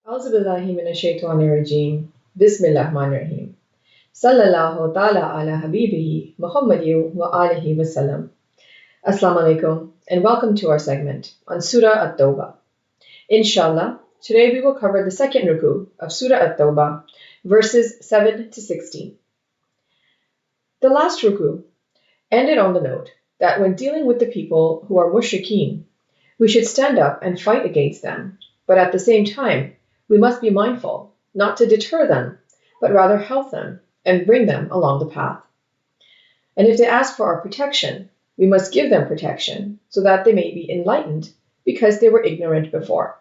أعوذ بالله من الشيطان الرجيم بسم الله الرحمن الرحيم صلى الله تعالى على حبيبه محمد وآله وسلم. Assalamu alaikum and welcome to our segment on Surah At-Tawba. Inshallah, today we will cover the second ruku of Surah At-Tawba, verses 7 to 16. The last ruku ended on the note that when dealing with the people who are mushrikeen, we should stand up and fight against them, but at the same time, we must be mindful not to deter them, but rather help them and bring them along the path. And if they ask for our protection, we must give them protection so that they may be enlightened because they were ignorant before.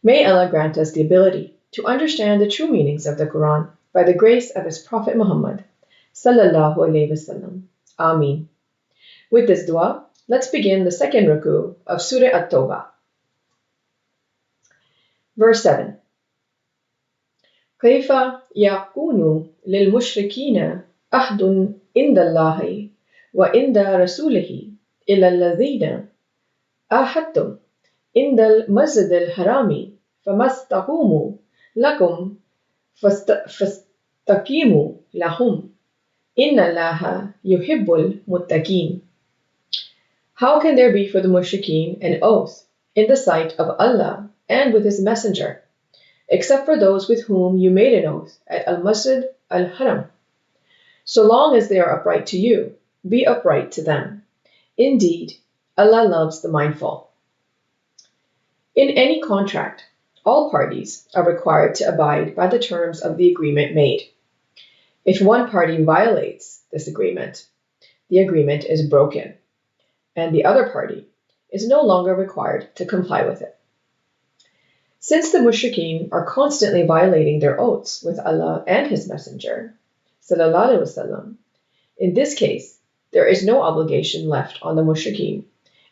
May Allah grant us the ability to understand the true meanings of the Quran by the grace of His Prophet Muhammad sallallahu alaihi wasallam. Ameen. With this dua, let's begin the second ruku of Surah At-Tawba. Verse 7. كيف يكون للمشركين عهد عند الله وعند رسوله إلا الذين عاهدتم عند المسجد الحرام فما استقاموا لكم فاستقيموا لهم إن الله يحب المتقين. How can there be for the mushrikeen an oath in the sight of Allah and with His Messenger, except for those with whom you made an oath at Al-Masjid Al-Haram? So long as they are upright to you, be upright to them. Indeed, Allah loves the mindful. In any contract, all parties are required to abide by the terms of the agreement made. If one party violates this agreement, the agreement is broken, and the other party is no longer required to comply with it. Since the mushrikeen are constantly violating their oaths with Allah and His Messenger, sallallahu alaihi wasallam, in this case, there is no obligation left on the mushrikeen,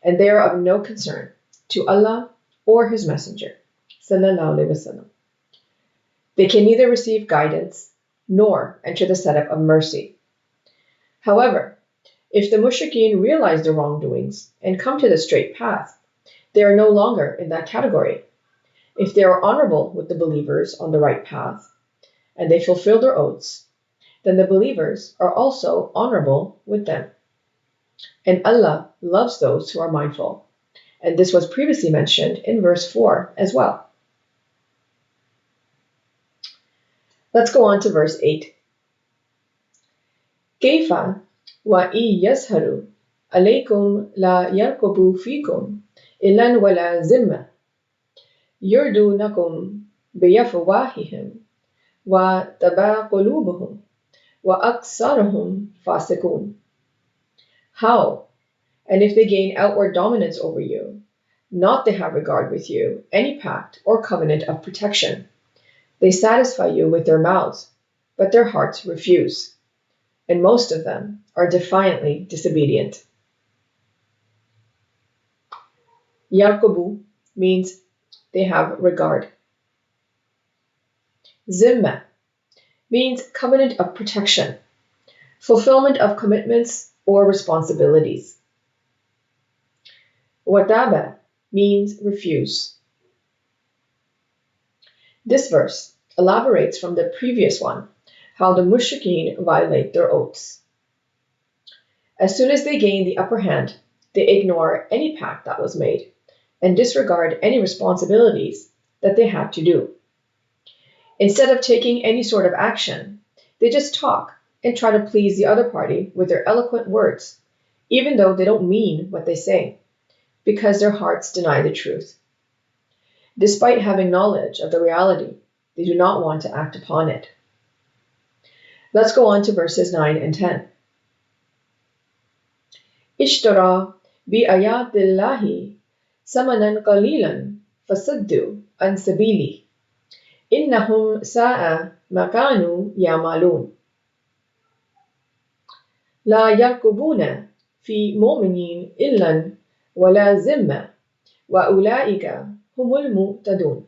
and they are of no concern to Allah or His Messenger, sallallahu alaihi wasallam. They can neither receive guidance nor enter the setup of mercy. However, if the mushrikeen realize their wrongdoings and come to the straight path, they are no longer in that category. If they are honorable with the believers on the right path, and they fulfill their oaths, then the believers are also honorable with them. And Allah loves those who are mindful, and this was previously mentioned in verse 4 as well. Let's go on to verse 8. كيف وَإِن يَظْهَرُوا عَلَيْكُمْ لَا يَرْقُبُوا فِيكُمْ إِلًّا وَلَا ذِمَّةً يُرْدُونَكُمْ بِأَفْوَاهِهِمْ وَتَأْبَى قُلُوبُهُمْ وَأَكْثَرُهُمْ فَاسِقُونَ. How? And if they gain outward dominance over you, not they have regard with you any pact or covenant of protection. They satisfy you with their mouths, but their hearts refuse, and most of them are defiantly disobedient. Yarkubu means they have regard. Zimma means covenant of protection, fulfillment of commitments or responsibilities. Wataba means refuse. This verse elaborates from the previous one how the mushrikeen violate their oaths. As soon as they gain the upper hand, they ignore any pact that was made and disregard any responsibilities that they had to do. Instead of taking any sort of action, they just talk and try to please the other party with their eloquent words, even though they don't mean what they say, because their hearts deny the truth. Despite having knowledge of the reality, they do not want to act upon it. Let's go on to verses 9 and 10. Ishtara bi ayatillahi samanan qalilan fasaddu an sabili innahum sa'a ma kanu ya'malun. La yarkubuna fi mu'minin illan wala zimma wa ulaika humul mu'tadun.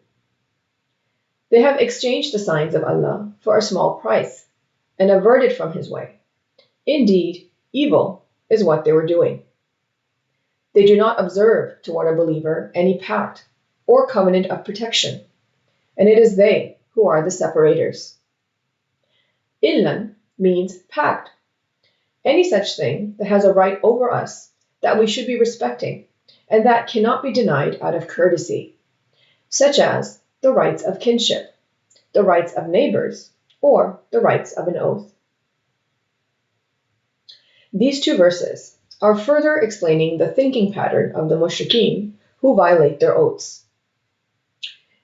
They have exchanged the signs of Allah for a small price and averted from His way. Indeed, evil is what they were doing. They do not observe toward a believer any pact or covenant of protection, and it is they who are the separators. Illan means pact, any such thing that has a right over us that we should be respecting and that cannot be denied out of courtesy, such as the rights of kinship, the rights of neighbors, or the rights of an oath. These two verses are further explaining the thinking pattern of the mushrikeen who violate their oaths.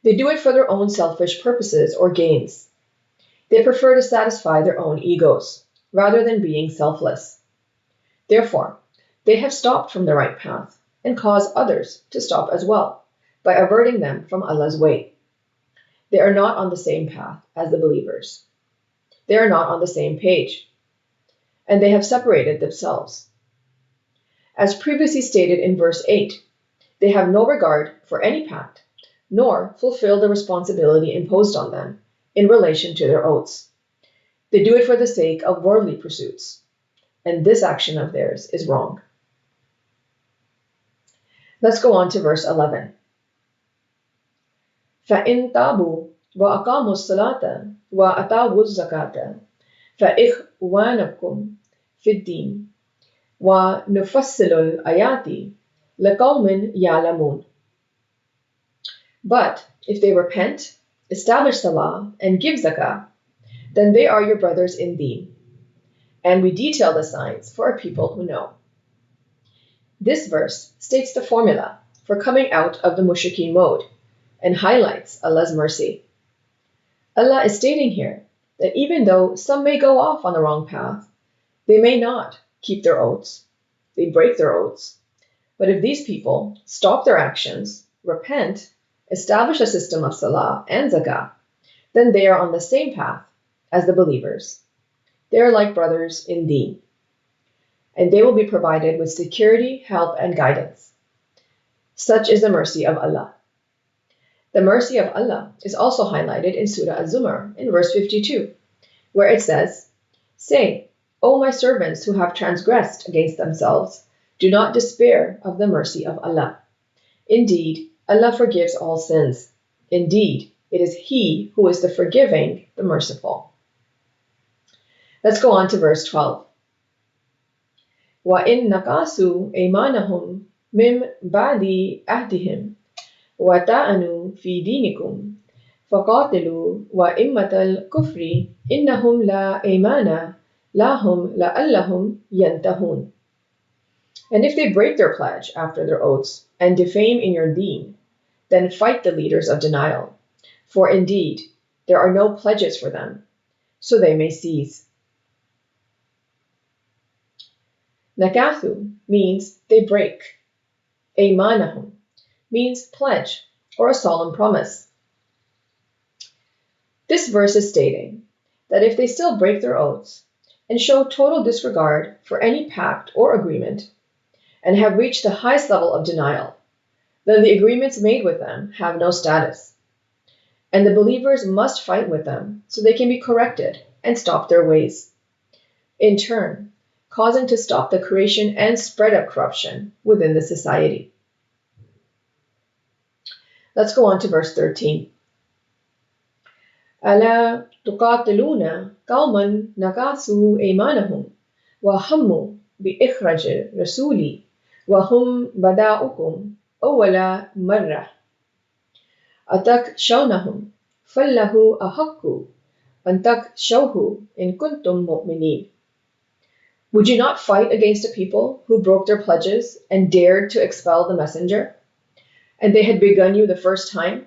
They do it for their own selfish purposes or gains. They prefer to satisfy their own egos rather than being selfless. Therefore, they have stopped from the right path and cause others to stop as well by averting them from Allah's way. They are not on the same path as the believers. They are not on the same page, and they have separated themselves. As previously stated in verse 8, they have no regard for any pact, nor fulfill the responsibility imposed on them in relation to their oaths. They do it for the sake of worldly pursuits, and this action of theirs is wrong. Let's go on to verse 11. فَإِن تَابُوا وَأَقَامُوا الصَّلَاةَ وَأَتَاوُا الزَّكَاةَ فَإِخْوَانُكُمْ فِي الدِّينِ وَنُفَصِّلُ الْآيَاتِ لِقَوْمٍ يَعْلَمُونَ. But if they repent, establish salah, and give zakah, then they are your brothers in deen, and we detail the signs for a people who know. This verse states the formula for coming out of the mushrikeen mode and highlights Allah's mercy. Allah is stating here that even though some may go off on the wrong path, they may not keep their oaths. They break their oaths. But if these people stop their actions, repent, establish a system of salah and zakah, then they are on the same path as the believers. They are like brothers in deen, and they will be provided with security, help, and guidance. Such is the mercy of Allah. The mercy of Allah is also highlighted in Surah Az-Zumar in verse 52, where it says, "Say, O my servants who have transgressed against themselves, do not despair of the mercy of Allah. Indeed, Allah forgives all sins. Indeed, it is He who is the forgiving, the merciful." Let's go on to verse 12. وَإِن نَقَاسُوا أَيْمَانَهُمْ مِنْ بَعْدِ عَهْدِهِمْ وَطَعَنُوا فِي دِينِكُمْ فَقَاتِلُوا وَإِمَّةَ الْكُفْرِ إِنَّهُمْ لَا أَيْمَانَ لَهُمْ لَعَلَّهُمْ يَنْتَهُونَ. And if they break their pledge after their oaths and defame in your deen, then fight the leaders of denial, for indeed there are no pledges for them, so they may cease. Nakathu means they break. Aymanahum means pledge or a solemn promise. This verse is stating that if they still break their oaths and show total disregard for any pact or agreement and have reached the highest level of denial, then the agreements made with them have no status, and the believers must fight with them so they can be corrected and stop their ways, in turn causing to stop the creation and spread of corruption within the society. Let's go on to verse 13. أَلَا تُقَاتِلُونَ قَوْمًا نَقَاسُوا أَيْمَانَهُمْ وَهَمُّوا بِإِخْرَاجِ الرَّسُولِ وَهُمْ بَدَاؤُكُمْ أَوَّلَ مَرَّةٍ أَتَخْشَوْنَهُمْ فَاللَّهُ أَحَقُّ أَن تَخْشَوْهُ إِن كُنتُم مُؤْمِنِينَ. Would you not fight against a people who broke their pledges and dared to expel the messenger, and they had begun you the first time?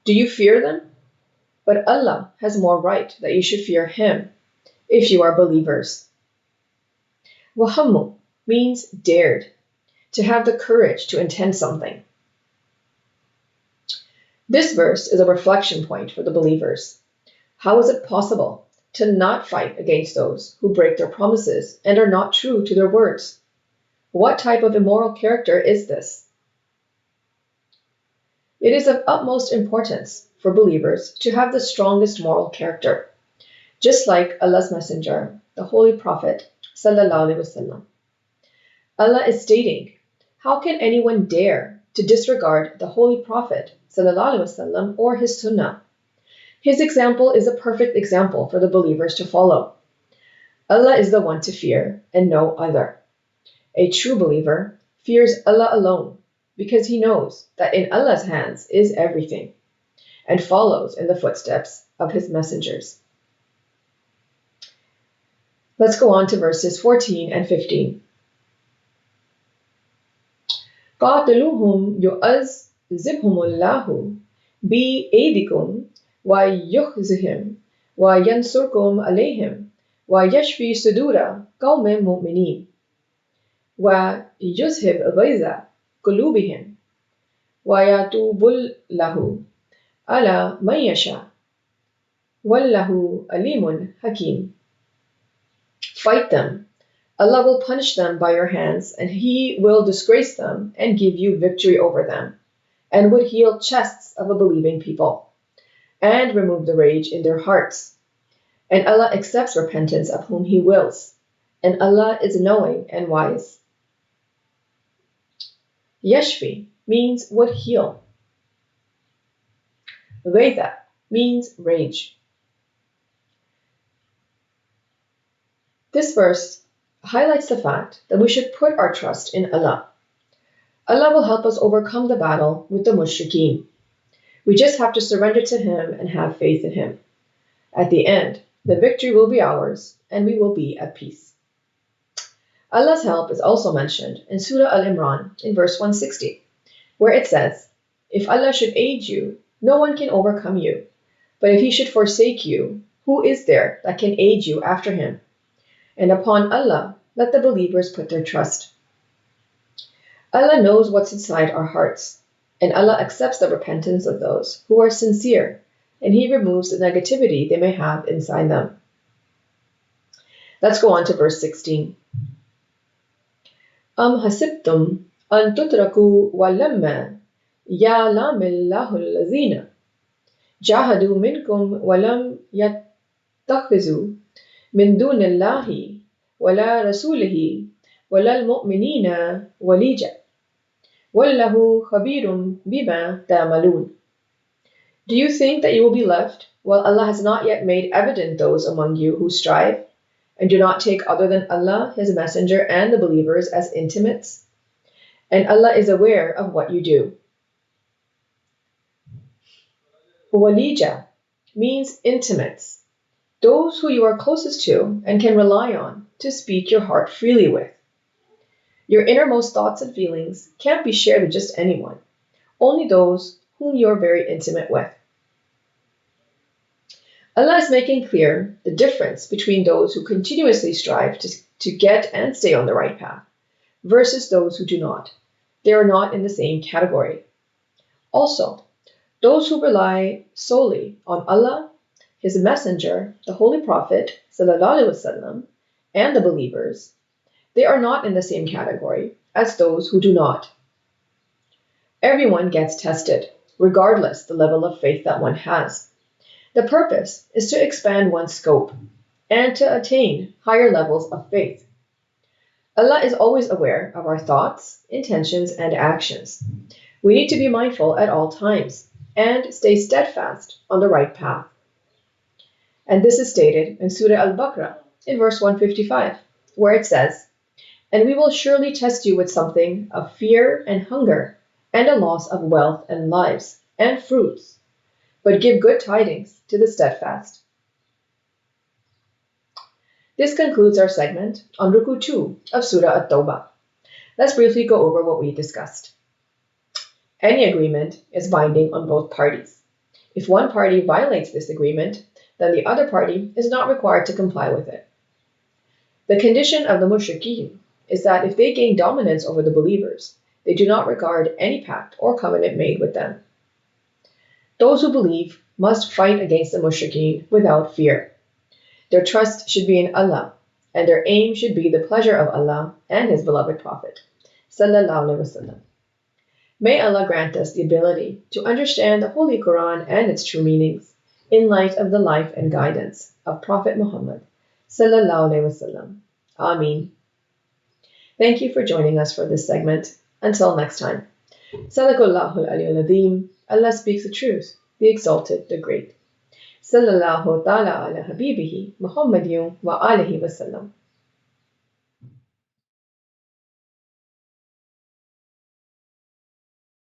Do you fear them? But Allah has more right that you should fear Him, if you are believers. Wahammu means dared, to have the courage to intend something. This verse is a reflection point for the believers. How is it possible to not fight against those who break their promises and are not true to their words? What type of immoral character is this? It is of utmost importance for believers to have the strongest moral character, just like Allah's Messenger, the Holy Prophet, sallallahu alaihi wasallam. Allah is stating, how can anyone dare to disregard the Holy Prophet ﷺ or his sunnah. His example is a perfect example for the believers to follow. Allah is the one to fear and no other. A true believer fears Allah alone because he knows that in Allah's hands is everything and follows in the footsteps of his messengers. Let's go on to verses 14 and 15. قَاتِلُوهُمْ يُعَذِّبْهُمُ اللَّهُ بِأَيْدِكُمْ وَيُخْزِهِمْ وَيَنْصُرْكُمْ عَلَيْهِمْ وَيَشْفِي صُدُورَ قَوْمٍ مُؤْمِنِينَ وَيُذْهِبْ غَيْظَ قُلُوبِهِمْ وَيَتُوبُ اللَّهُ عَلَى مَن يَشَاءُ وَاللَّهُ عَلِيمٌ حَكِيمٌ. Fight them. Allah will punish them by your hands, and He will disgrace them and give you victory over them, and would heal chests of a believing people, and remove the rage in their hearts. And Allah accepts repentance of whom He wills, and Allah is knowing and wise. Yashfi means would heal. Ghaytha means rage. This verse highlights the fact that we should put our trust in Allah. Allah will help us overcome the battle with the mushrikeen. We just have to surrender to Him and have faith in Him. At the end, the victory will be ours and we will be at peace. Allah's help is also mentioned in Surah Al-Imran in verse 160, where it says, "If Allah should aid you, no one can overcome you. But if He should forsake you, who is there that can aid you after Him? And upon Allah let the believers put their trust." Allah knows what's inside our hearts, and Allah accepts the repentance of those who are sincere, and He removes the negativity they may have inside them. Let's go on to verse 16. أَمْ حَسِبْتُمْ أَن تُتْرَكُوا وَلَمَّا يَعْلَمِ اللَّهُ الَّذِينَ جَاهَدُوا مِنكُمْ وَلَمْ يَتَّخِذُوا مِن دُونِ اللَّهِ وَلَا رَسُولِهِ وَلَا الْمُؤْمِنِينَ وَلِيجًا وَاللَّهُ خَبِيرٌ بِمَا تَعْمَلُونَ. Do you think that you will be left while Allah has not yet made evident those among you who strive and do not take other than Allah, His Messenger, and the believers as intimates? And Allah is aware of what you do. Walija means intimates, those who you are closest to and can rely on to speak your heart freely with. Your innermost thoughts and feelings can't be shared with just anyone, only those whom you are very intimate with. Allah is making clear the difference between those who continuously strive to get and stay on the right path versus those who do not. They are not in the same category. Also, those who rely solely on Allah, His Messenger, the Holy Prophet ﷺ, and the believers, they are not in the same category as those who do not. Everyone gets tested, regardless the level of faith that one has. The purpose is to expand one's scope and to attain higher levels of faith. Allah is always aware of our thoughts, intentions, and actions. We need to be mindful at all times and stay steadfast on the right path. And this is stated in Surah Al-Baqarah in verse 155, where it says, "And we will surely test you with something of fear and hunger and a loss of wealth and lives and fruits. But give good tidings to the steadfast." This concludes our segment on Ruku 2 of Surah At-Tawba. Let's briefly go over what we discussed. Any agreement is binding on both parties. If one party violates this agreement, then the other party is not required to comply with it. The condition of the mushrikeen is that if they gain dominance over the believers, they do not regard any pact or covenant made with them. Those who believe must fight against the mushrikeen without fear. Their trust should be in Allah, and their aim should be the pleasure of Allah and His beloved Prophet sallallahu alaihi wasallam. May Allah grant us the ability to understand the Holy Quran and its true meanings in light of the life and guidance of Prophet Muhammad sallallahu alaihi wasallam. Ameen. Thank you for joining us for this segment. Until next time. Sadaqallahu al-Aliyyul Azim. Allah speaks the truth, the exalted, the great. Sallallahu ta'ala ala habibihi Muhammadin wa alihi wa sallam.